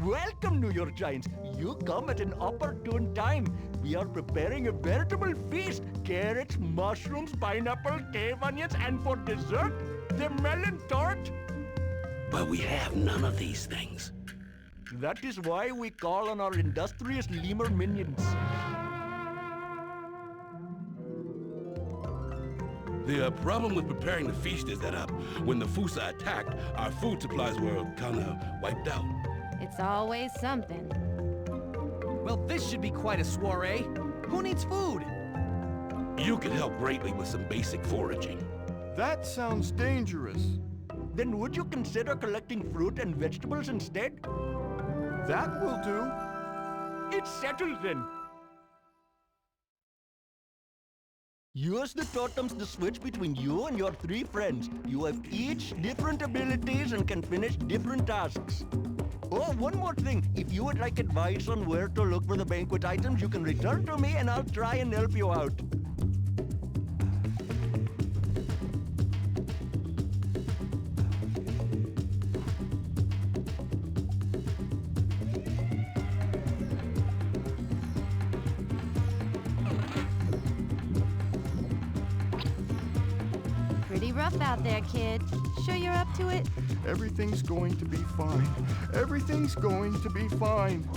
Welcome, New York Giants. You come at an opportune time. We are preparing a veritable feast. Carrots, mushrooms, pineapple, cave onions, and for dessert, the melon tart. But we have none of these things. That is why we call on our industrious lemur minions. The problem with preparing the feast is that when the Fusa attacked, our food supplies were kinda wiped out. It's always something. Well, this should be quite a soiree. Who needs food? You could help greatly with some basic foraging. That sounds dangerous. Then would you consider collecting fruit and vegetables instead? That will do. It's settled then. Use the totems to switch between you and your 3 friends. You have each different abilities and can finish different tasks. Oh, one more thing. If you would like advice on where to look for the banquet items, you can return to me and I'll try and help you out. Pretty rough out there, kid. Sure you're up to it? Everything's going to be fine. Everything's going to be fine.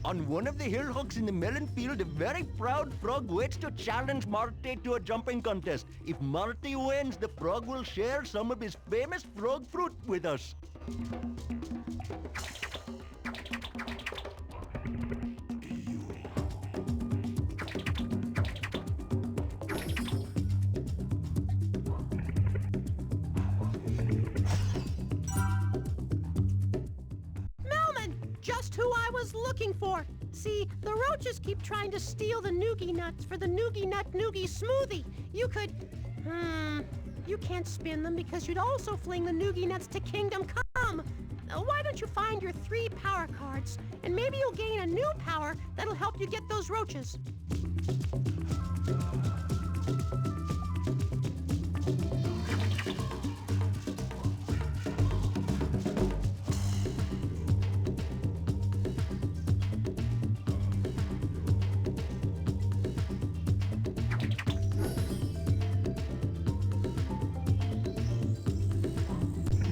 On one of the hillocks in the melon field, a very proud frog waits to challenge Marty to a jumping contest. If Marty wins, the frog will share some of his famous frog fruit with us. Just who I was looking for. See, the roaches keep trying to steal the noogie nuts for the noogie nut noogie smoothie. You could... you can't spin them because you'd also fling the noogie nuts to Kingdom Come. Why don't you find your 3 power cards, and maybe you'll gain a new power that'll help you get those roaches.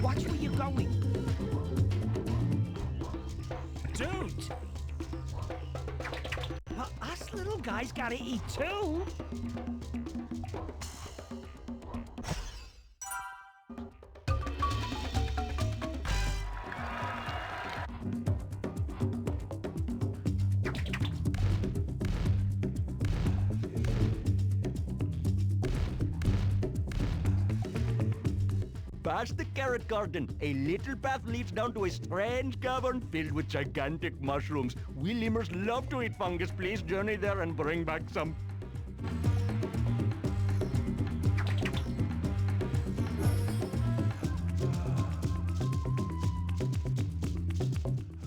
Watch where you're going. Dude! Us little guys gotta eat too. Past the carrot garden, a little path leads down to a strange cavern filled with gigantic mushrooms. We lemurs love to eat fungus. Please journey there and bring back some.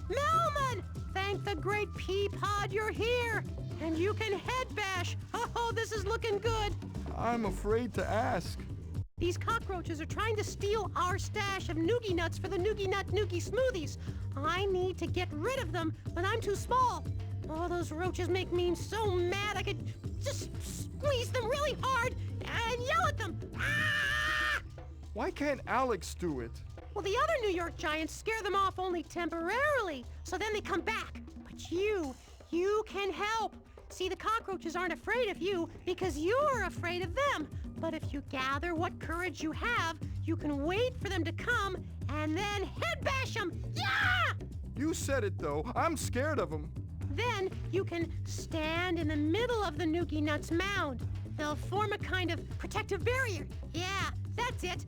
Melman! Thank the great pea pod you're here! And you can head bash! Oh, this is looking good! I'm afraid to ask. These cockroaches are trying to steal our stash of noogie nuts for the noogie nut noogie smoothies. I need to get rid of them, but I'm too small. Oh, those roaches make me so mad I could just squeeze them really hard and yell at them. Ah! Why can't Alex do it? Well, the other New York Giants scare them off only temporarily, so then they come back. But you can help. See, the cockroaches aren't afraid of you because you're afraid of them. But if you gather what courage you have, you can wait for them to come and then head bash them. Yeah! You said it, though. I'm scared of them. Then you can stand in the middle of the noogie nuts mound. They'll form a kind of protective barrier. Yeah, that's it.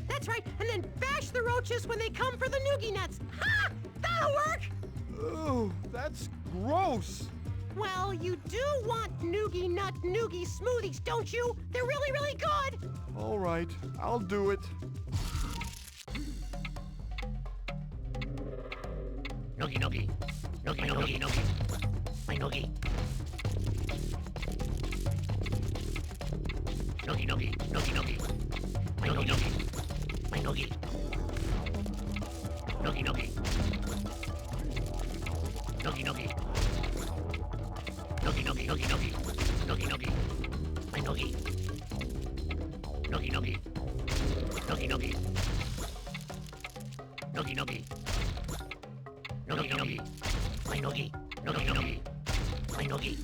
That's right. And then bash the roaches when they come for the noogie nuts. Ha! That'll work! Ugh, that's gross. Well, you do want noogie nut noogie smoothies, don't you? They're really, really good. All right, I'll do it. Noogie noogie. Noogie noogie noogie. My noogie. Noogie noogie. Noogie noogie. My noogie noogie. My noogie. Noogie noogie. Noogie noogie. Noogie noogie noogie noogie. Noogie noogie. My noogie. Noogie noogie. Noogie noogie. Noogie noogie. Noogie noogie. My noogie. Noogie noogie. My noogie.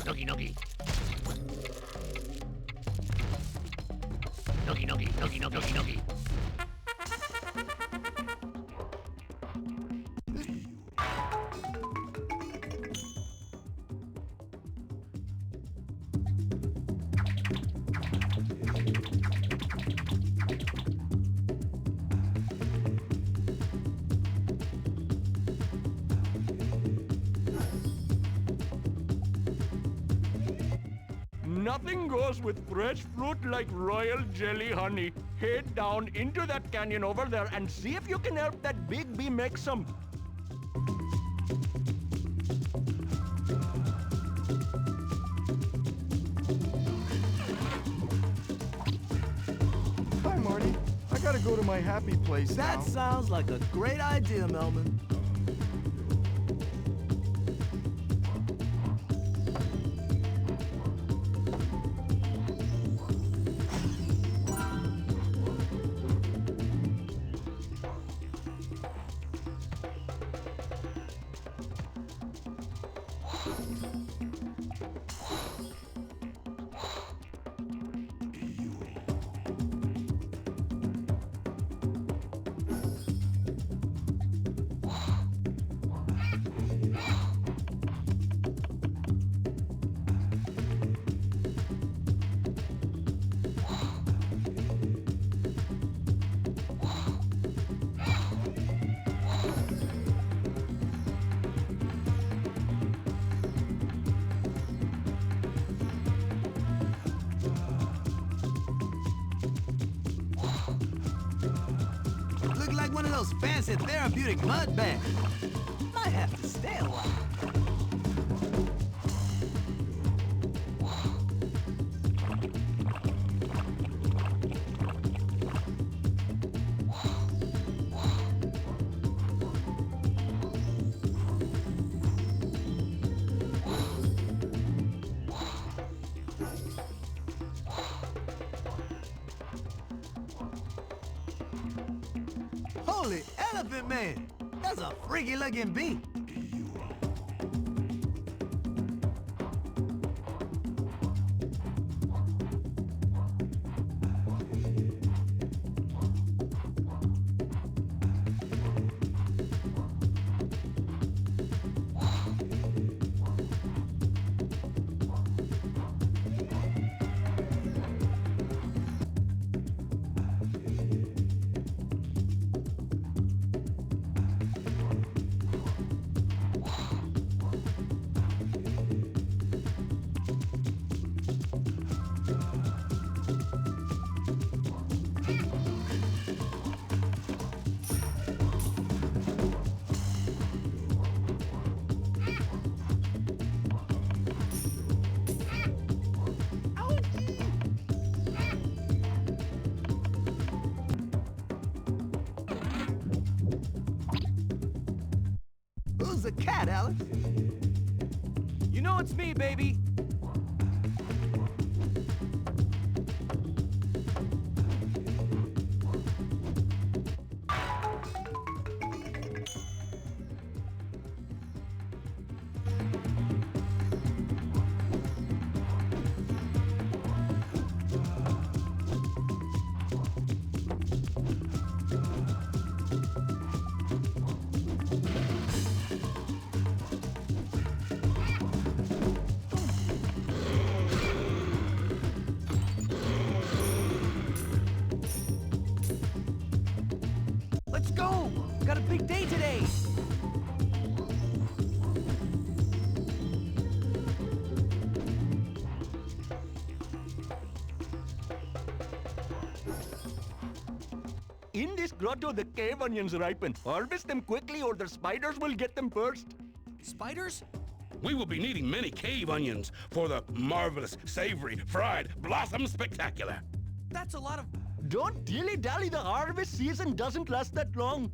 Noogie noogie. Noogie noogie. Noogie noogie noogie. Nothing goes with fresh fruit like royal jelly honey. Head down into that canyon over there and see if you can help that big bee make some. Hi, Marty. I gotta go to my happy place now. That sounds like a great idea, Melman. Look like one of those fancy therapeutic mud baths. Might have to stay a while. Holy elephant man! That's a freaky looking bee. Who's the cat, Alex? You know it's me, baby. Let's go! Got a big day today! In this grotto, the cave onions ripen. Harvest them quickly or the spiders will get them first. Spiders? We will be needing many cave onions for the marvelous, savory, fried blossom spectacular. That's a lot of... Don't dilly-dally, the harvest season doesn't last that long.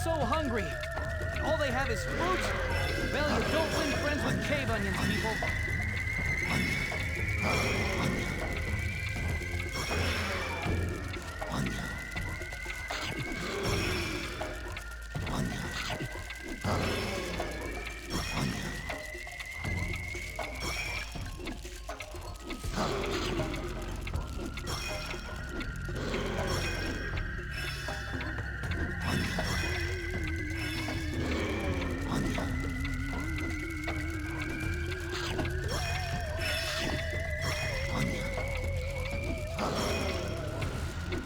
So hungry. All they have is fruit? Well, you don't win friends with cave onions, people.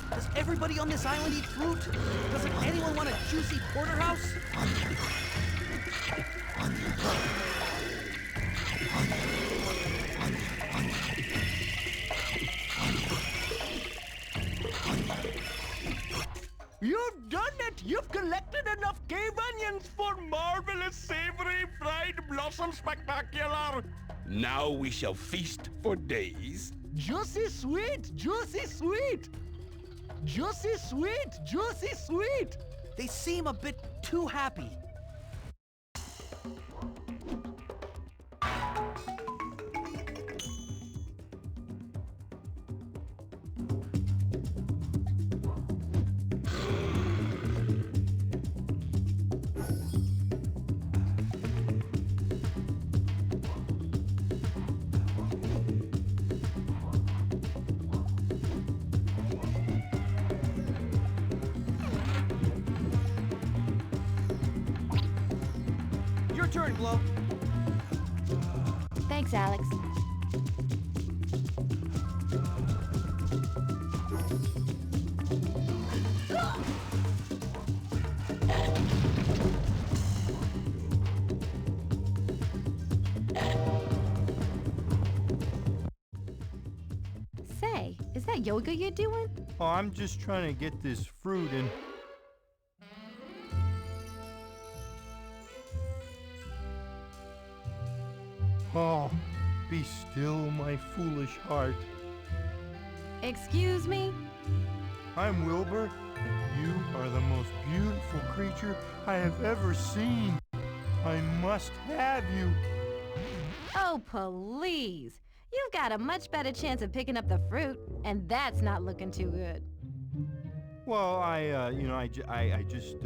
Does everybody on this island eat fruit? Doesn't anyone want a juicy porterhouse? You've done it! You've collected enough cave onions for marvelous, savory, fried blossom spectacular! Now we shall feast for days. Juicy sweet! Juicy sweet! Juicy sweet! Juicy sweet! They seem a bit too happy. Your turn, Glow. Thanks, Alex. Say, is that yoga you're doing? Oh, I'm just trying to get this fruit and... Oh, be still, my foolish heart. Excuse me? I'm Wilbur, and you are the most beautiful creature I have ever seen. I must have you. Oh, please. You've got a much better chance of picking up the fruit, and that's not looking too good. Well, I just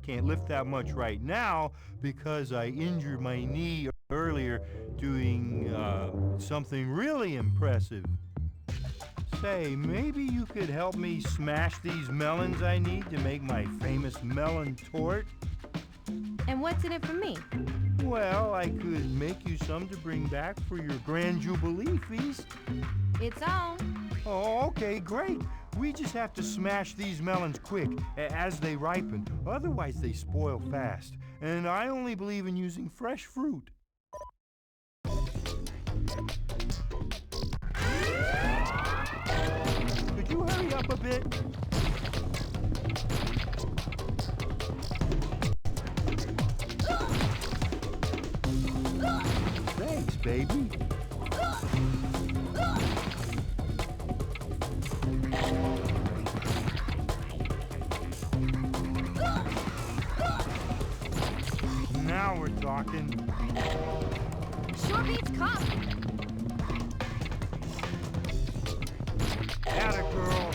can't lift that much right now because I injured my knee earlier doing something really impressive. Say, maybe you could help me smash these melons I need to make my famous melon tort? And what's in it for me? Well, I could make you some to bring back for your Grand Jubilee feast. It's on. Oh, okay, great. We just have to smash these melons quick as they ripen. Otherwise, they spoil fast. And I only believe in using fresh fruit. Could you hurry up a bit? Thanks, baby. Now we're talking. Sure beats coffee. Atta girl.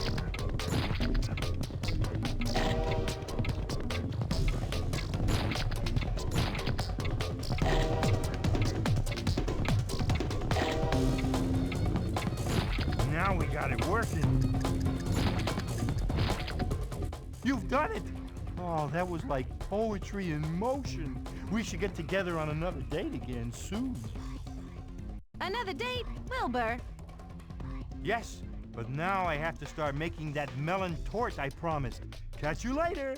Now we got it working. You've done it. Oh, that was like poetry in motion. We should get together on another date again soon. Another date, Wilbur? Yes, but now I have to start making that melon torte I promised. Catch you later.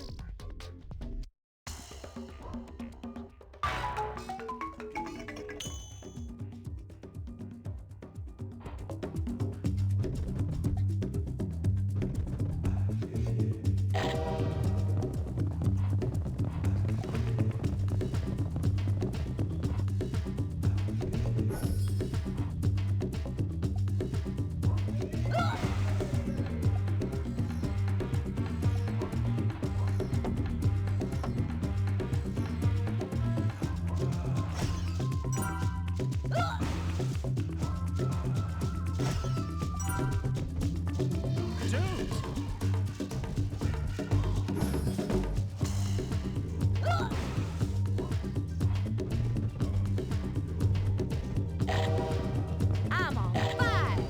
I'm on fire!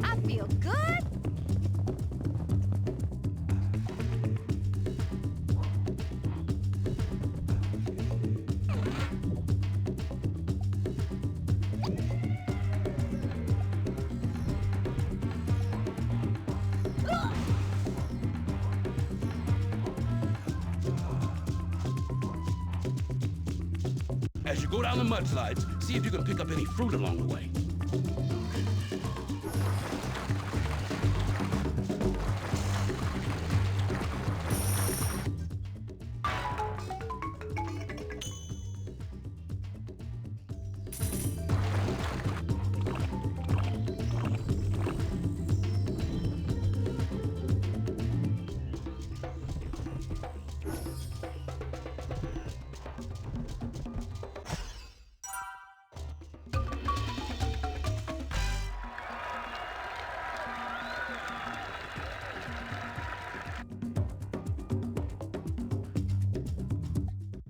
I feel good. As you go down the mudslides, see if you can pick up any fruit along the way.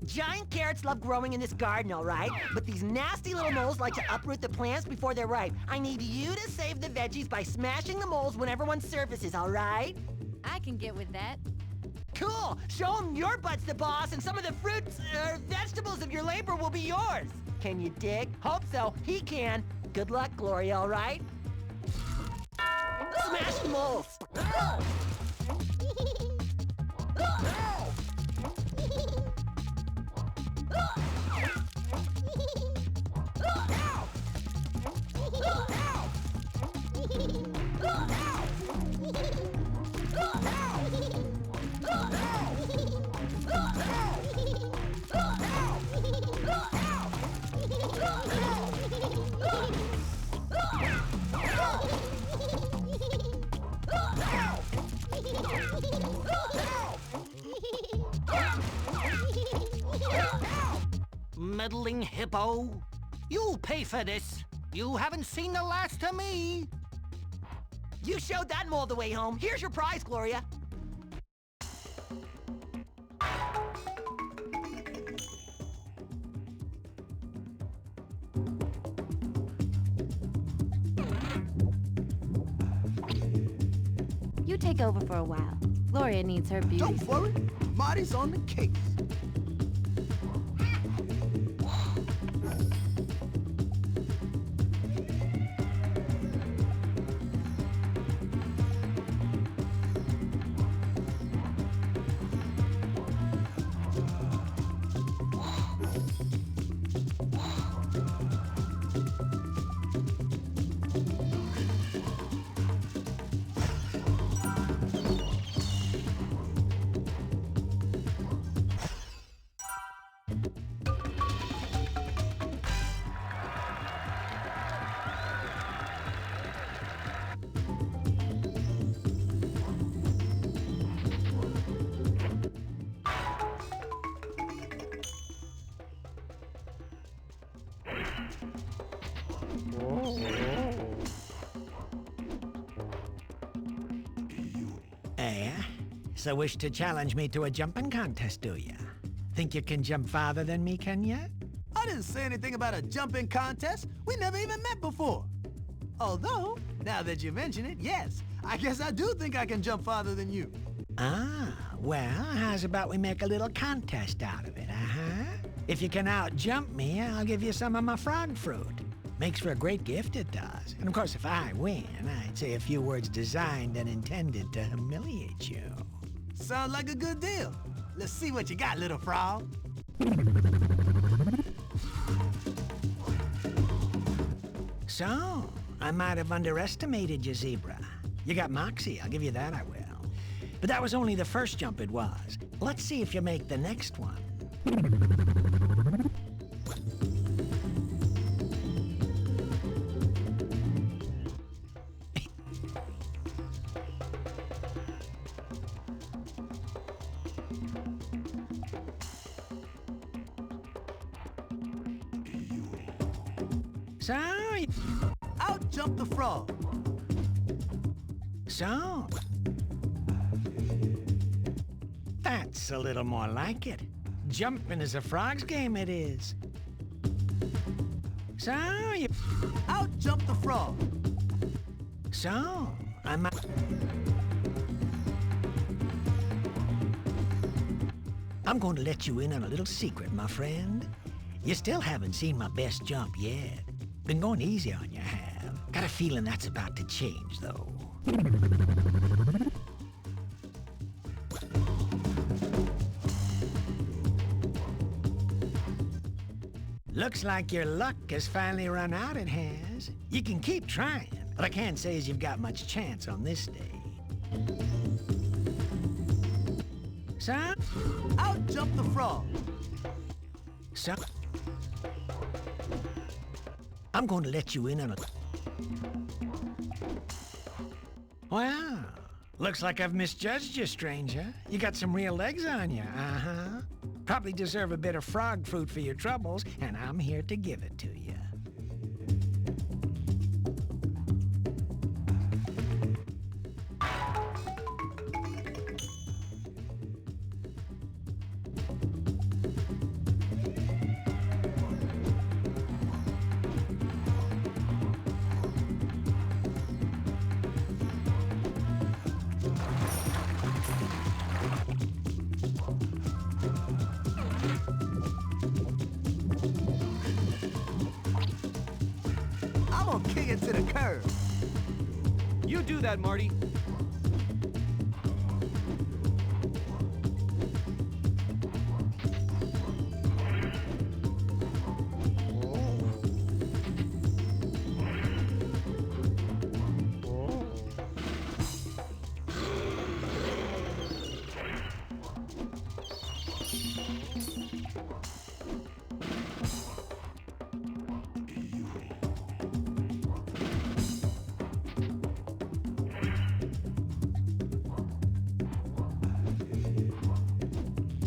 Giant carrots love growing in this garden, all right? But these nasty little moles like to uproot the plants before they're ripe. I need you to save the veggies by smashing the moles whenever one surfaces, all right? I can get with that. Cool! Show them your butt's the boss, and some of the fruits, vegetables of your labor will be yours. Can you dig? Hope so. He can. Good luck, Gloria, all right? Smash the moles! Meddling hippo. You'll pay for this. You haven't seen the last of me. You showed that mole the way home. Here's your prize, Gloria. You take over for a while. Gloria needs her beauty. Don't worry, Marty's on the case. also wish to challenge me to a jumping contest, do ya? Think you can jump farther than me, can ya? I didn't say anything about a jumping contest. We never even met before. Although, now that you mention it, yes, I guess I do think I can jump farther than you. Ah, well, how's about we make a little contest out of it, uh-huh? If you can out-jump me, I'll give you some of my frog fruit. Makes for a great gift, it does. And of course, if I win, I'd say a few words designed and intended to humiliate you. Sounds like a good deal. Let's see what you got, little frog. So, I might have underestimated you, Zebra. You got moxie, I'll give you that, I will. But that was only the first jump it was. Let's see if you make the next one. So, Out jumped the frog. So, that's a little more like it. Jumping is a frog's game, it is. So, you... Out jumped the frog. So, I'm... I'm going to let you in on a little secret, my friend. You still haven't seen my best jump yet. Been going easy on you, have. Got a feeling that's about to change, though. Looks like your luck has finally run out, it has. You can keep trying, but I can't say as you've got much chance on this day. So? Out jumped the frog. So? I'm going to let you in on a... Well, looks like I've misjudged you, stranger. You got some real legs on you, uh-huh. Probably deserve a bit of frog fruit for your troubles, and I'm here to give it to you. I'm gonna kick it to the curb. You do that, Marty.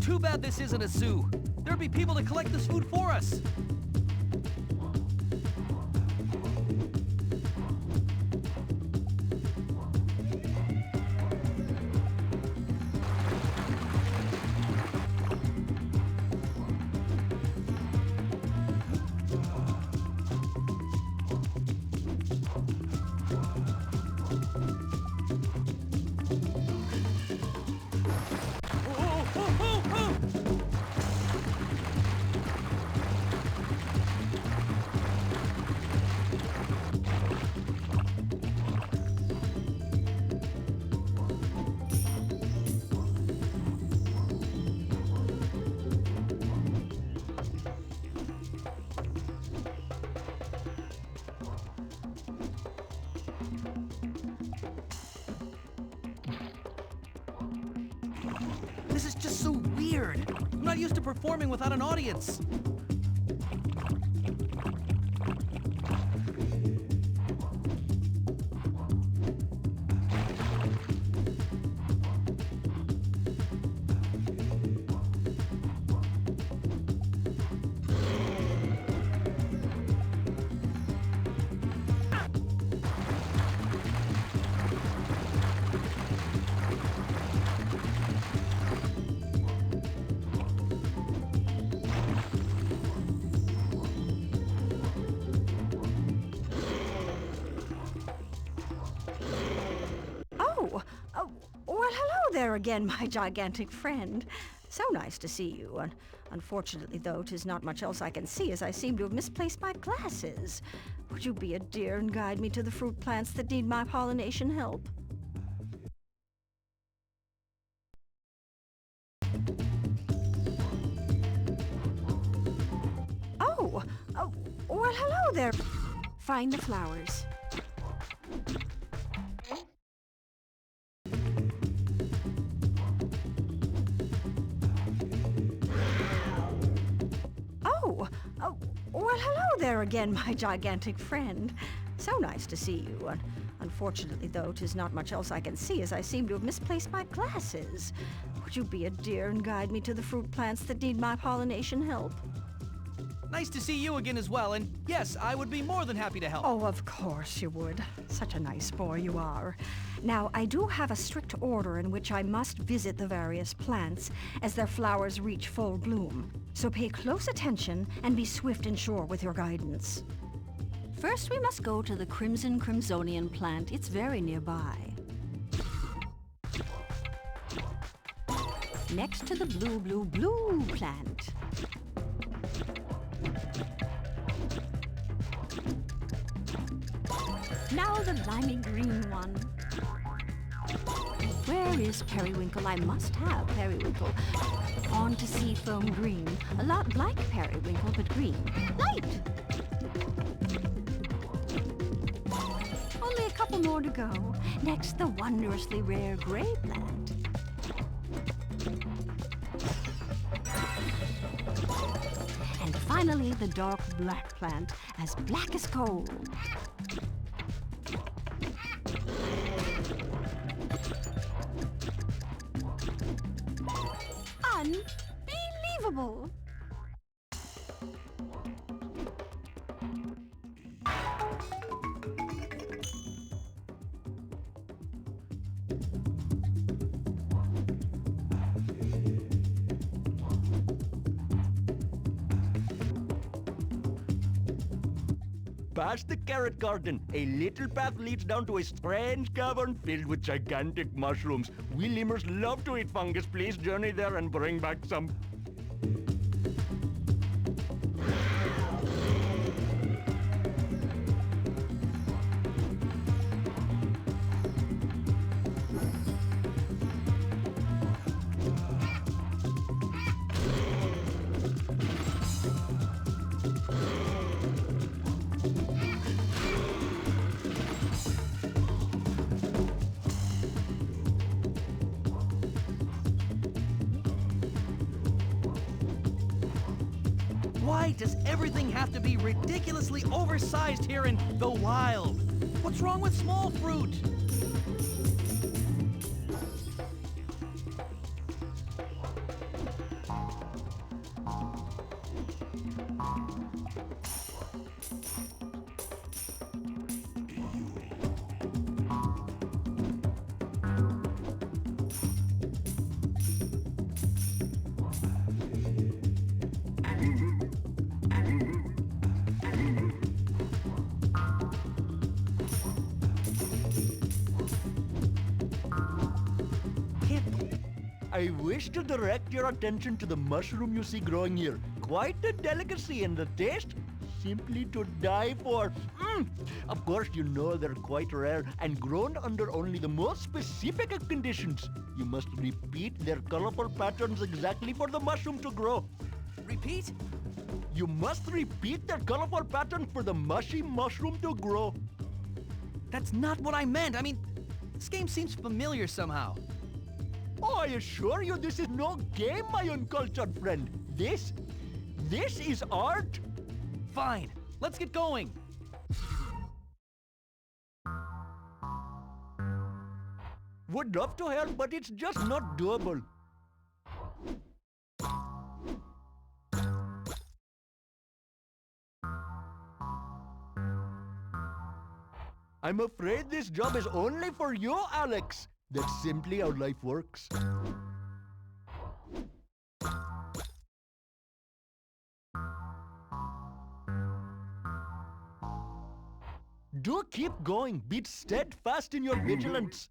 Too bad this isn't a zoo. There'd be people to collect this food for us. This is just so weird. I'm not used to performing without an audience. there again, my gigantic friend. So nice to see you. Unfortunately, though, 'tis not much else I can see, as I seem to have misplaced my glasses. Would you be a dear and guide me to the fruit plants that need my pollination help? Oh, well, hello there. Find the flowers. Well, hello there again, my gigantic friend. So nice to see you. Unfortunately, though, 'tis not much else I can see, as I seem to have misplaced my glasses. Would you be a dear and guide me to the fruit plants that need my pollination help? Nice to see you again as well, and yes, I would be more than happy to help. Oh, of course you would. Such a nice boy you are. Now, I do have a strict order in which I must visit the various plants as their flowers reach full bloom. So pay close attention and be swift and sure with your guidance. First, we must go to the Crimson Crimsonian plant. It's very nearby. Next to the Blue plant. Now the limey green one. Where is Periwinkle? I must have Periwinkle. On to Seafoam Green. A lot like Periwinkle, but green. Light! Only a couple more to go. Next, the wondrously rare gray plant. And finally, the dark black plant, as black as coal. Unbelievable! Past the carrot garden, a little path leads down to a strange cavern filled with gigantic mushrooms. We lemurs love to eat fungus. Please journey there and bring back some. Why does everything have to be ridiculously oversized here in the wild? What's wrong with small fruit? I wish to direct your attention to the mushroom you see growing here. Quite a delicacy, and the taste simply to die for. Of course, you know they're quite rare and grown under only the most specific of conditions. You must repeat their colorful patterns exactly for the mushroom to grow. Repeat? You must repeat their colorful pattern for the mushy mushroom to grow. That's not what I meant. I mean, this game seems familiar somehow. Oh, I assure you this is no game, my uncultured friend. This is art. Fine, let's get going. Would love to help, but it's just not doable. I'm afraid this job is only for you, Alex. That's simply how life works. Do keep going. Be steadfast in your vigilance.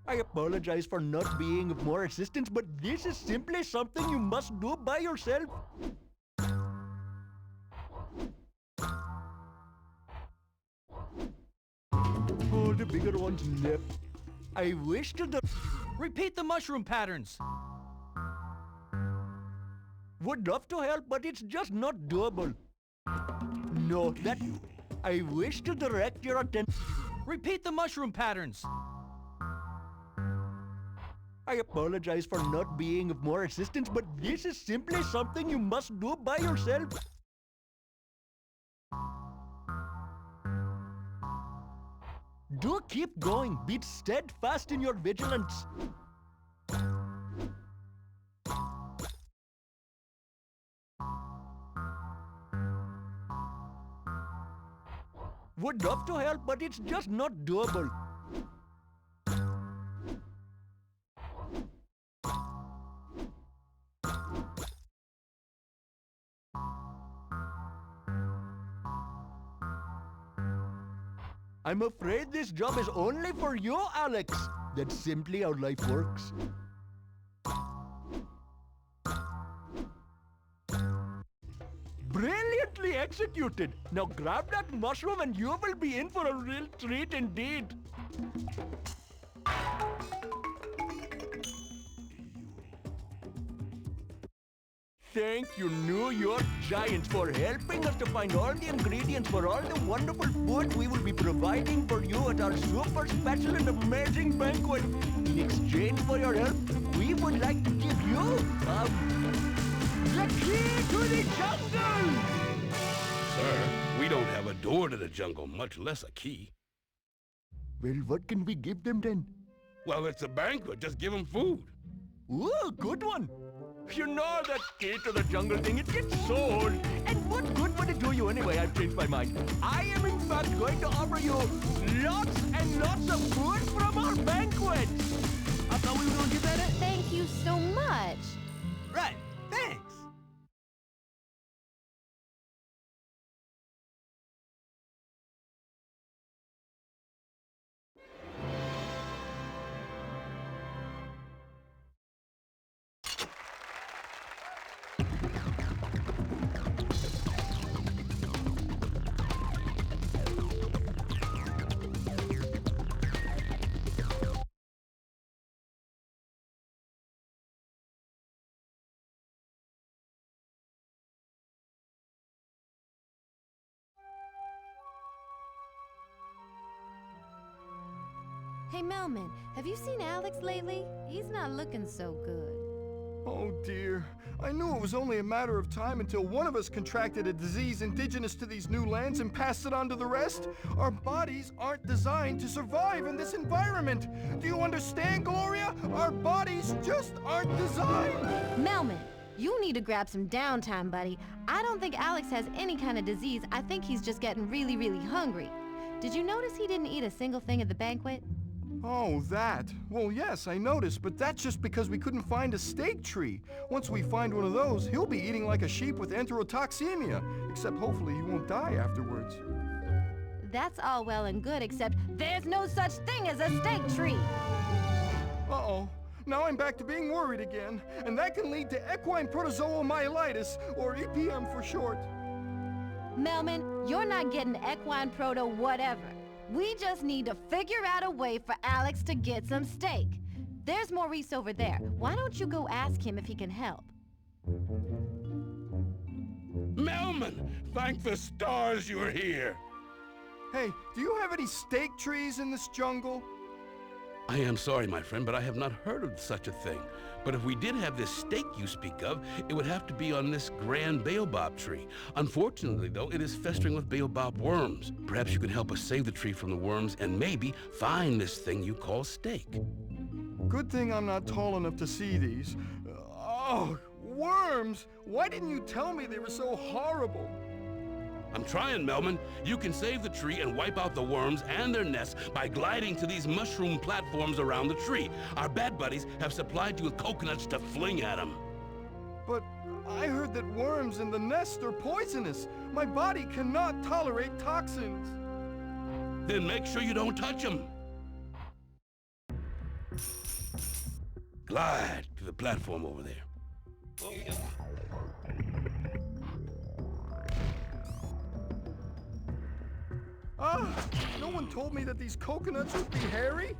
I apologize for not being of more assistance, but this is simply something you must do by yourself. Oh, the bigger one's left. I wish to the... Repeat the mushroom patterns. Would love to help, but it's just not doable. No, that... I wish to direct your attention... Repeat the mushroom patterns. I apologize for not being of more assistance, but this is simply something you must do by yourself. Do keep going. Be steadfast in your vigilance. Would love to help, but it's just not doable. I'm afraid this job is only for you, Alex. That's simply how life works. Brilliantly executed. Now grab that mushroom and you will be in for a real treat indeed. Thank you, New York Giants, for helping us to find all the ingredients for all the wonderful food we will be providing for you at our super special and amazing banquet. In exchange for your help, we would like to give you, the key to the jungle! Sir, we don't have a door to the jungle, much less a key. Well, what can we give them then? Well, it's a banquet. Just give them food. Ooh, good one. You know that key to the jungle thing, it gets so old. And what good would it do you anyway? I've changed my mind. I am in fact going to offer you lots and lots of food from our banquet. I thought we were gonna get that in. Thank you so much. Right, thanks. Hey, Melman, have you seen Alex lately? He's not looking so good. Oh dear. I knew it was only a matter of time until one of us contracted a disease indigenous to these new lands and passed it on to the rest. Our bodies aren't designed to survive in this environment. Do you understand, Gloria? Our bodies just aren't designed. Melman, you need to grab some downtime, buddy. I don't think Alex has any kind of disease. I think he's just getting really, really hungry. Did you notice he didn't eat a single thing at the banquet? Oh, that. Well, yes, I noticed, but that's just because we couldn't find a steak tree. Once we find one of those, he'll be eating like a sheep with enterotoxemia. Except hopefully he won't die afterwards. That's all well and good, except there's no such thing as a steak tree! Uh-oh. Now I'm back to being worried again, and that can lead to equine protozoal myelitis, or EPM for short. Melman, you're not getting equine proto whatever. We just need to figure out a way for Alex to get some steak. There's Maurice over there. Why don't you go ask him if he can help? Melman, thank the stars you're here. Hey, do you have any steak trees in this jungle? I am sorry, my friend, but I have not heard of such a thing. But if we did have this steak you speak of, it would have to be on this grand baobab tree. Unfortunately, though, it is festering with baobab worms. Perhaps you can help us save the tree from the worms and maybe find this thing you call steak. Good thing I'm not tall enough to see these. Oh, worms! Why didn't you tell me they were so horrible? I'm trying, Melman. You can save the tree and wipe out the worms and their nests by gliding to these mushroom platforms around the tree. Our bad buddies have supplied you with coconuts to fling at them. But I heard that worms in the nest are poisonous. My body cannot tolerate toxins. Then make sure you don't touch them. glide to the platform over there. Ah! No one told me that these coconuts would be hairy?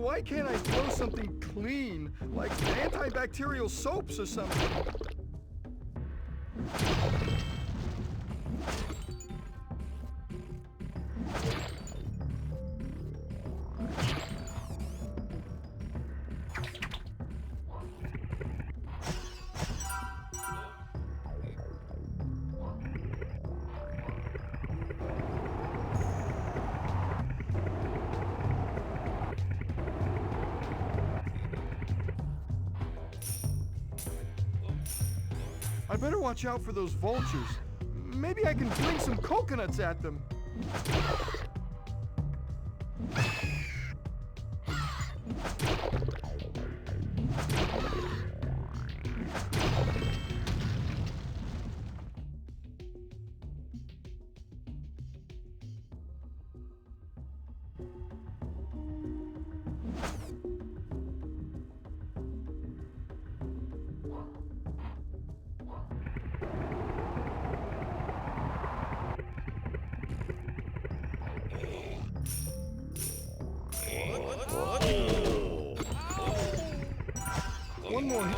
Why can't I throw something clean, like antibacterial soaps or something? I better watch out for those vultures. Maybe I can fling some coconuts at them. One more hit.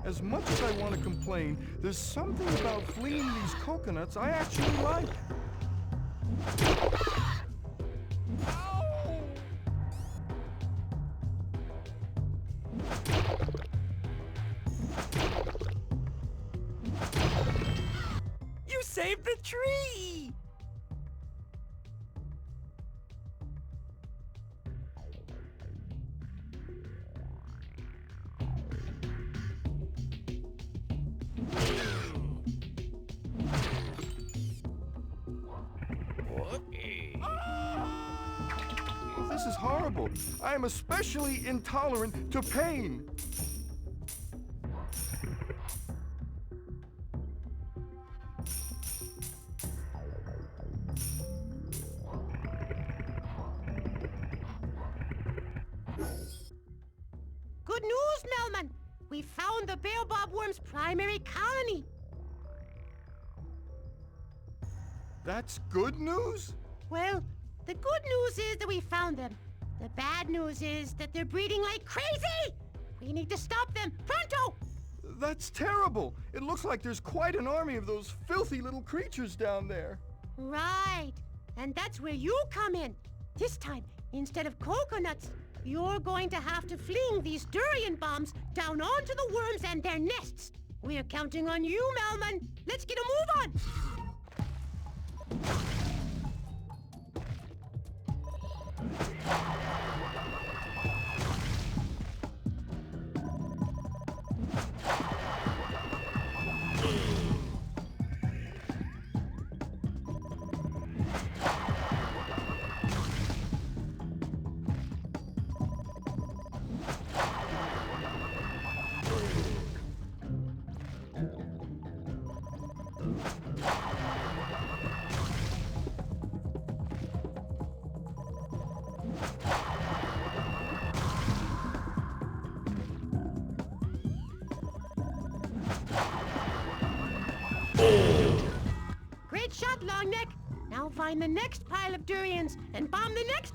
As much as I want to complain, there's something about flinging these coconuts I actually like. You saved the tree! This is horrible. I am especially intolerant to pain. Good news, Melman! We found the baobab worm's primary colony. That's good news? Well, the good news is that we found them. The bad news is that they're breeding like crazy! We need to stop them, pronto! That's terrible. It looks like there's quite an army of those filthy little creatures down there. Right. And that's where you come in. This time, instead of coconuts, you're going to have to fling these durian bombs down onto the worms and their nests. We're counting on you, Melman. Let's get a move on! Great shot, Longneck. Now find the next pile of durians and bomb the next...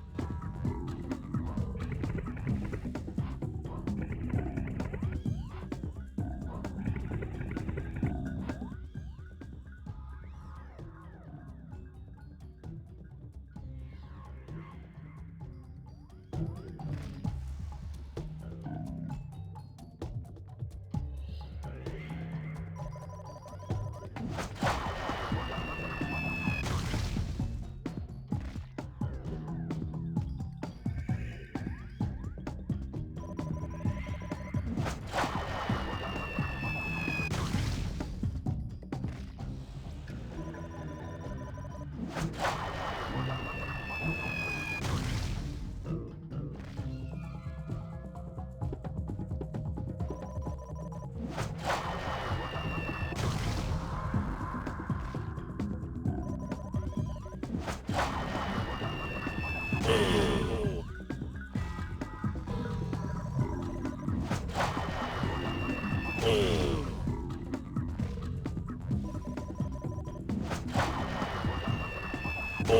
Two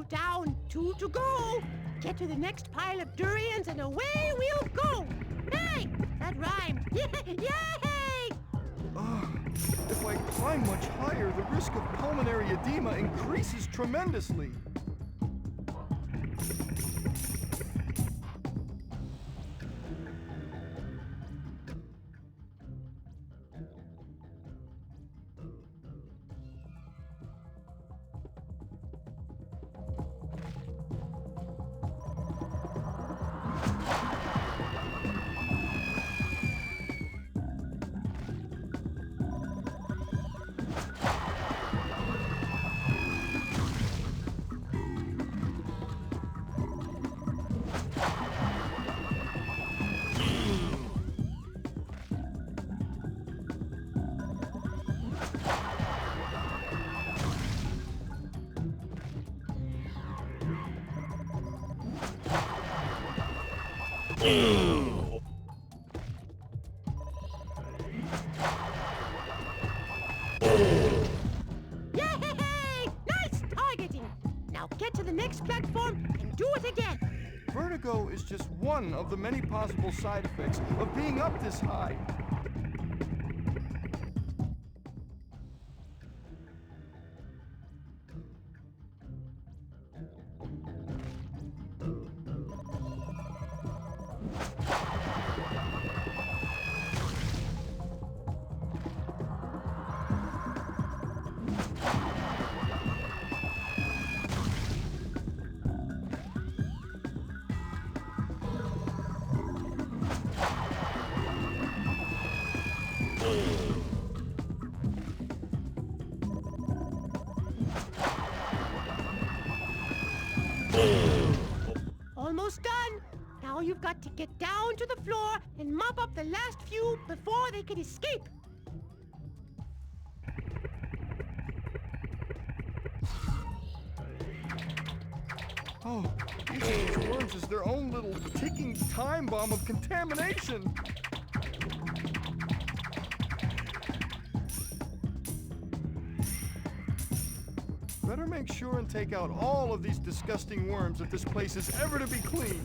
down, two to go. Get to the next pile of durians and away we'll go. Hey, that rhymed. Yay! If I climb much higher, the risk of pulmonary edema increases tremendously. Yay! Nice targeting. Now get to the next platform and do it again. Vertigo is just one of the many possible side effects of being up this high. Almost done. Now you've got to get down to the floor and mop up the last few before they can escape. Oh, each of these worms is their own little ticking time bomb of contamination. Better make sure and take out all of these disgusting worms if this place is ever to be clean.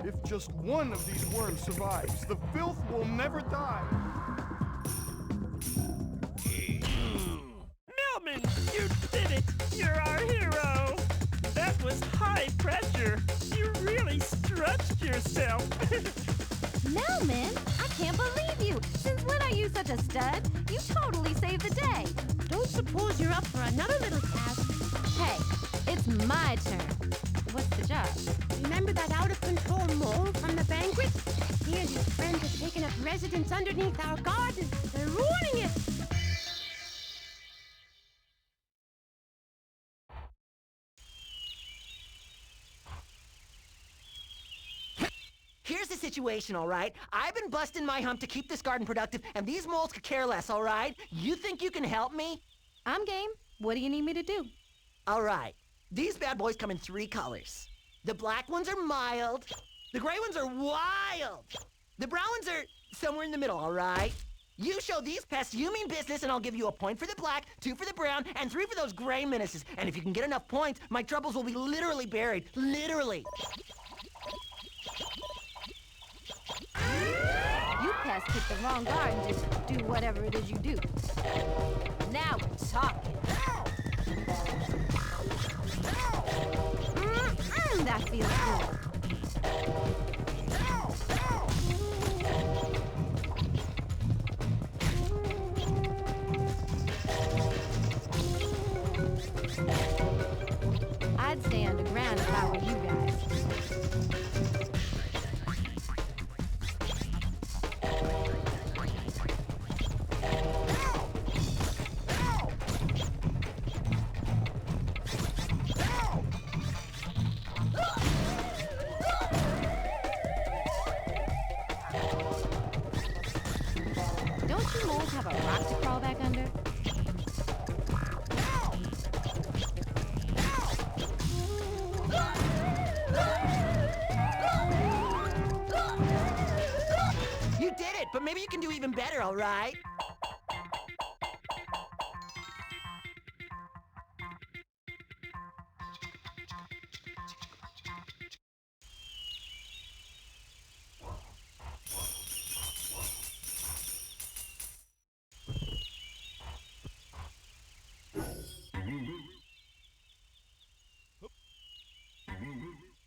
If just one of these worms survives, the filth will never die. Melman, you did it! You're our hero! That was high pressure. You really stretched yourself. Melman, I can't believe you! Since when are you such a stud? You totally saved the day! Don't suppose you're up for another little task? Hey, it's my turn. What's the job? Remember that out-of-control mole from the banquet? He and his friends have taken up residence underneath our garden. They're ruining it! Here's the situation, all right? I've been busting my hump to keep this garden productive, and these moles could care less, all right? You think you can help me? I'm game. What do you need me to do? All right. These bad boys come in 3 colors. The black ones are mild. The gray ones are wild. The brown ones are somewhere in the middle, all right? You show these pests you mean business, and I'll give you a point for the black, 2 for the brown, and 3 for those gray menaces. And if you can get enough points, my troubles will be literally buried. Literally. You pests picked the wrong garden. Just do whatever it is you do. Now we're talking. That feels good. I'd stay underground if I were you guys. back under? You did it, but maybe you can do even better, all right?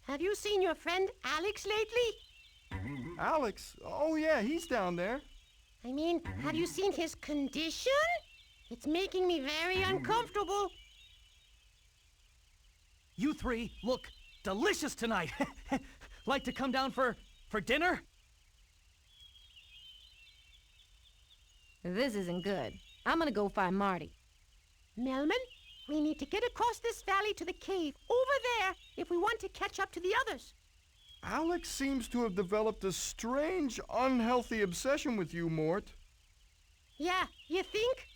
Have you seen your friend Alex lately? Alex? Oh, yeah, he's down there. I mean, have you seen his condition? It's making me very uncomfortable. You three look delicious tonight. Like to come down for dinner? This isn't good. I'm gonna go find Marty. Melman, we need to get across this valley to the cave over there if we want to catch up to the others. Alex seems to have developed a strange, unhealthy obsession with you, Mort. Yeah, you think?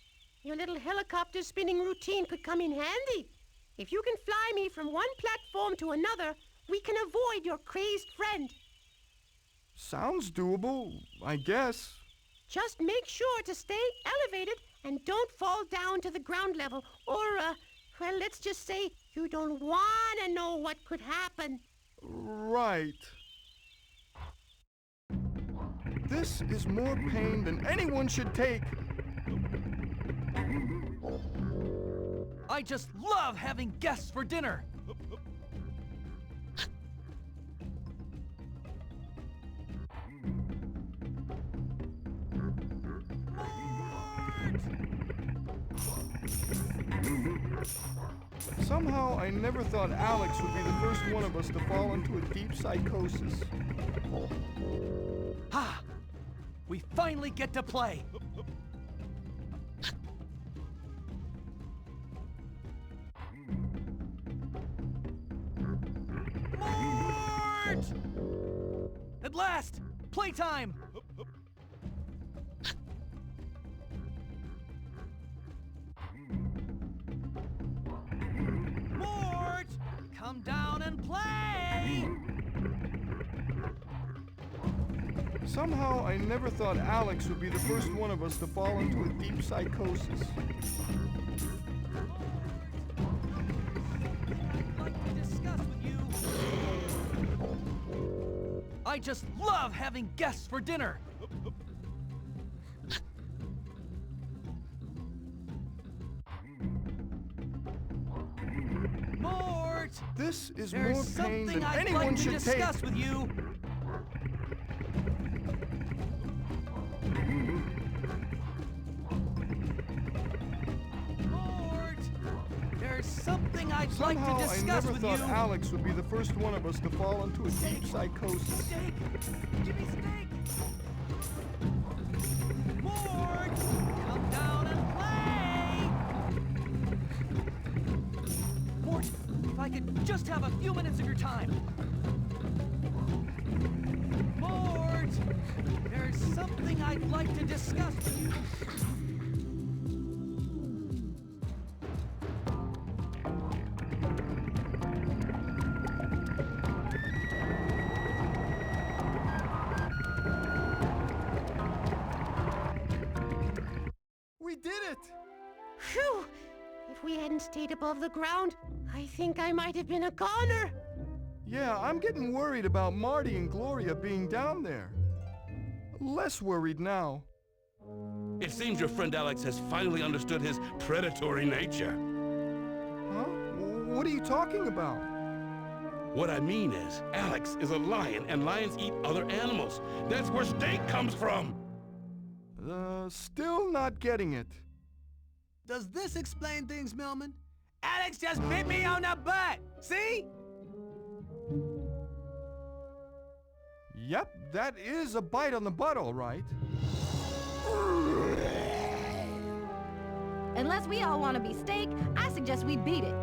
Your little helicopter spinning routine could come in handy. If you can fly me from one platform to another, we can avoid your crazed friend. Sounds doable, I guess. Just make sure to stay elevated and don't fall down to the ground level. Or, well, let's just say you don't want to know what could happen. Right. This is more pain than anyone should take. I just love having guests for dinner. Somehow, I never thought Alex would be the first one of us to fall into a deep psychosis. Ha! We finally get to play. Mort! At last! Playtime! Mort! Come down and play! Somehow, I never thought Alex would be the first one of us to fall into a deep psychosis. I just love having guests for dinner. Mort! This is There's more pain something than I'd anyone like to should discuss take. with you. Mort! There's something I'd like Somehow, to I discuss never with thought you. Alex would be the first one of us to fall into a deep psychosis. Steak! Give me steak! Mort! Come down and play! Mort, if I could just have a few minutes of your time. Mort! There's something I'd like to discuss with you. We did it! Phew! If we hadn't stayed above the ground, I think I might have been a goner. Yeah, I'm getting worried about Marty and Gloria being down there. Less worried now. It seems your friend Alex has finally understood his predatory nature. Huh? What are you talking about? What I mean is, Alex is a lion, and lions eat other animals. That's where steak comes from. Still not getting it. Does this explain things, Melman? Alex just bit me on the butt! See? Yep, that is a bite on the butt, all right. Unless we all want to be steak, I suggest we beat it.